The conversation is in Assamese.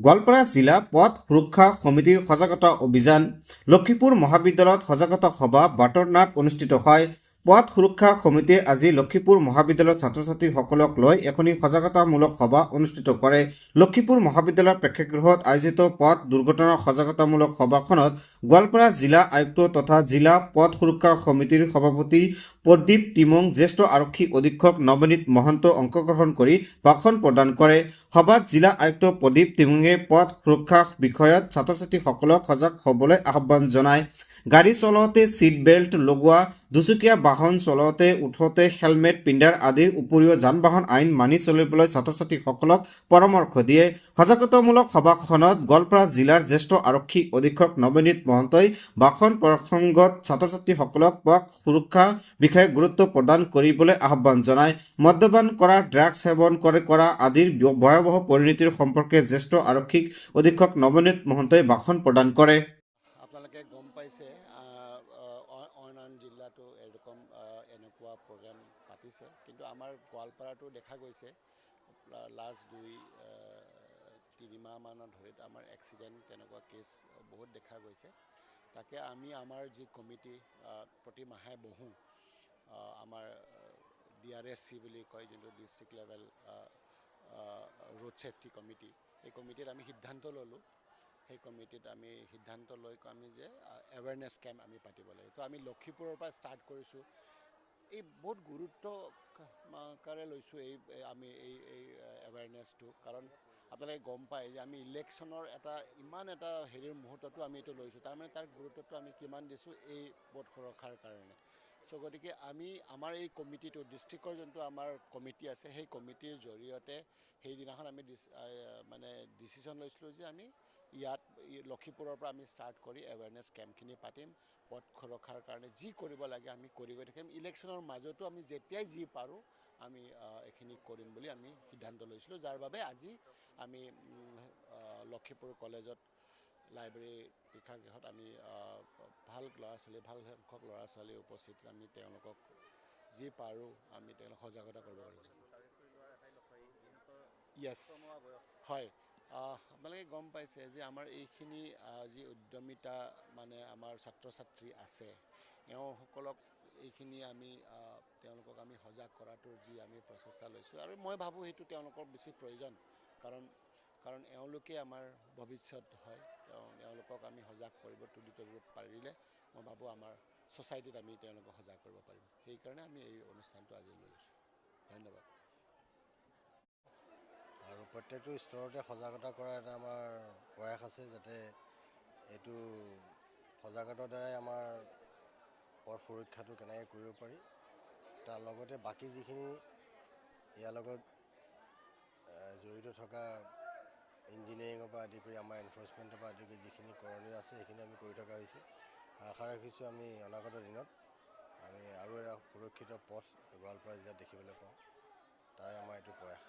গোৱালপাৰা জিলা পথ সুৰক্ষা সমিতিৰ সজাগতা অভিযান লক্ষীপুৰ মহাবিদ্যালয়ত সজাগতা সভা বাটৰনাট অনুষ্ঠিত হয়। পথ সুৰক্ষা সমিতিয়ে আজি লক্ষীপুৰ মহাবিদ্যালয়ৰ ছাত্ৰ ছাত্ৰীসকলক লৈ এখনি সজাগতামূলক সভা অনুষ্ঠিত কৰে। লক্ষীপুৰ মহাবিদ্যালয়ৰ প্ৰেক্ষাগৃহত আয়োজিত পথ দুৰ্ঘটনাৰ সজাগতামূলক সভাখনত গোৱালপাৰা জিলা আয়ুক্ত তথা জিলা পথ সুৰক্ষা সমিতিৰ সভাপতি প্ৰদীপ টিমং, জ্যেষ্ঠ আৰক্ষী অধীক্ষক নৱনীত মহন্ত অংশগ্ৰহণ কৰি ভাষণ প্ৰদান কৰে। সভাত জিলা আয়ুক্ত প্ৰদীপ টিমুঙে পথ সুৰক্ষা বিষয়ত ছাত্ৰ ছাত্ৰীসকলক সজাগ হ'বলৈ আহ্বান জনায়। গাড়ী চলাওঁতে ছিট বেল্ট লগোৱা, দুচকীয়া বাহন চলাওঁতে উঠোঁতে হেলমেট পিন্ধাৰ আদিৰ উপৰিও যান বাহন আইন মানি চলিবলৈ ছাত্ৰ ছাত্ৰীসকলক পৰামৰ্শ দিয়ে। সজাগতামূলক সভাখনত গোৱালপাৰা জিলাৰ জ্যেষ্ঠ আৰক্ষী অধীক্ষক নৱনীত মহন্তই ভাষণ প্ৰসংগত ছাত্ৰ ছাত্ৰীসকলক পথ সুৰক্ষা বিষয়ে গুৰুত্ব প্ৰদান কৰিবলৈ আহ্বান জনায়। মদ্যপান কৰা, ড্ৰাগছ সেৱন কৰা আদিৰ ভয়াৱহ পৰিণতিৰ সম্পৰ্কে জ্যেষ্ঠ আৰক্ষী অধীক্ষক নৱনীত মহন্তই ভাষণ প্ৰদান কৰে। আপোনালোকে গম পাইছে অইন জিলাতো এৰকম এনেকুৱা প্ৰগ্ৰাম পাতিছে, কিন্তু আমাৰ গোৱালপাৰাটো দেখা গৈছে লাষ্ট 2-3 মাহমানৰ ধৰি আমাৰ এক্সিডেণ্ট তেনেকুৱা কেছ বহুত দেখা গৈছে। তাকে আমি আমাৰ যি কমিটি প্ৰতি মাহে বহোঁ, আমাৰ DRSC বুলি কয়, যোনটো district level road safety committee, এই কমিটিত আমি সিদ্ধান্ত ল'লোঁ। সেই কমিটিত আমি সিদ্ধান্ত লৈ আমি যে এৱেৰনেছ কেম্প আমি পাতিব লাগে। তো আমি লক্ষীপুৰৰ পৰা ষ্টাৰ্ট কৰিছোঁ। এই বহুত গুৰুত্বকাৰে লৈছোঁ আমি এই এৱেৰনেছটো, কাৰণ আপোনালোকে গম পায় যে আমি ইলেকশ্যনৰ ইমান এটা হেৰিৰ মুহূৰ্ততো আমি এইটো লৈছোঁ। তাৰমানে তাৰ গুৰুত্বটো আমি কিমান দিছোঁ এই পথ সুৰক্ষাৰ কাৰণে। চ' গতিকে আমাৰ এই কমিটিটো, ডিষ্ট্ৰিক্টৰ যোনটো আমাৰ কমিটি আছে, সেই কমিটিৰ জৰিয়তে সেইদিনাখন আমি মানে ডিচিশ্যন লৈছিলোঁ যে আমি ইয়াত লক্ষীপুৰৰ পৰা আমি ষ্টাৰ্ট কৰি এৱেৰনেছ কেম্পখিনি পাতিম। পথ সুৰক্ষাৰ কাৰণে যি কৰিব লাগে আমি কৰি গৈ থাকিম। ইলেকশ্যনৰ মাজতো আমি যেতিয়াই যি পাৰোঁ আমি এইখিনি কৰিম বুলি আমি সিদ্ধান্ত লৈছিলোঁ, যাৰ বাবে আজি আমি লক্ষীপুৰ কলেজত লাইব্ৰেৰী প্ৰেক্ষাগৃহত আমি ভাল সংখ্যক ল'ৰা ছোৱালী উপস্থিত, আমি তেওঁলোকক যি পাৰোঁ আমি তেওঁলোকক সজাগতা কৰিব পাৰিছোঁ। য়েছ, হয়। আপোনালোকে গম পাইছে যে আমাৰ এইখিনি যি উদ্যমিতা মানে আমাৰ ছাত্ৰ ছাত্ৰী আছে, এওঁসকলক এইখিনি তেওঁলোকক আমি সজাগ কৰাটোৰ যি আমি প্ৰচেষ্টা লৈছোঁ, আৰু মই ভাবোঁ সেইটো তেওঁলোকৰ বেছি প্ৰয়োজন, কাৰণ এওঁলোকে আমাৰ ভৱিষ্যত হয়। এওঁলোকক আমি সজাগ তুলিব পাৰিলে মই ভাবোঁ আমাৰ ছ'চাইটিত আমি তেওঁলোকক সজাগ কৰিব পাৰিম। সেইকাৰণে আমি এই অনুষ্ঠানটো আজি লৈছোঁ। ধন্যবাদ। আৰু প্ৰত্যেকটো স্তৰতে সজাগতা কৰাৰ এটা আমাৰ প্ৰয়াস আছে, যাতে এইটো সজাগতাৰ দ্বাৰাই আমাৰ পথ সুৰক্ষাটো কেনেকৈ কৰিব পাৰি, তাৰ লগতে বাকী যিখিনি ইয়াৰ লগত জড়িত থকা ইঞ্জিনিয়াৰিঙৰ পৰা আদি কৰি আমাৰ এনফৰ্চমেণ্টৰ পৰা আদি কৰি যিখিনি কৰণীয় আছে সেইখিনি আমি কৰি থকা হৈছে। আশা ৰাখিছোঁ আমি অনাগত দিনত আমি আৰু এটা সুৰক্ষিত পথ গোৱালপাৰা জিলাত দেখিবলৈ পাওঁ। তাৰে আমাৰ এইটো প্ৰয়াস।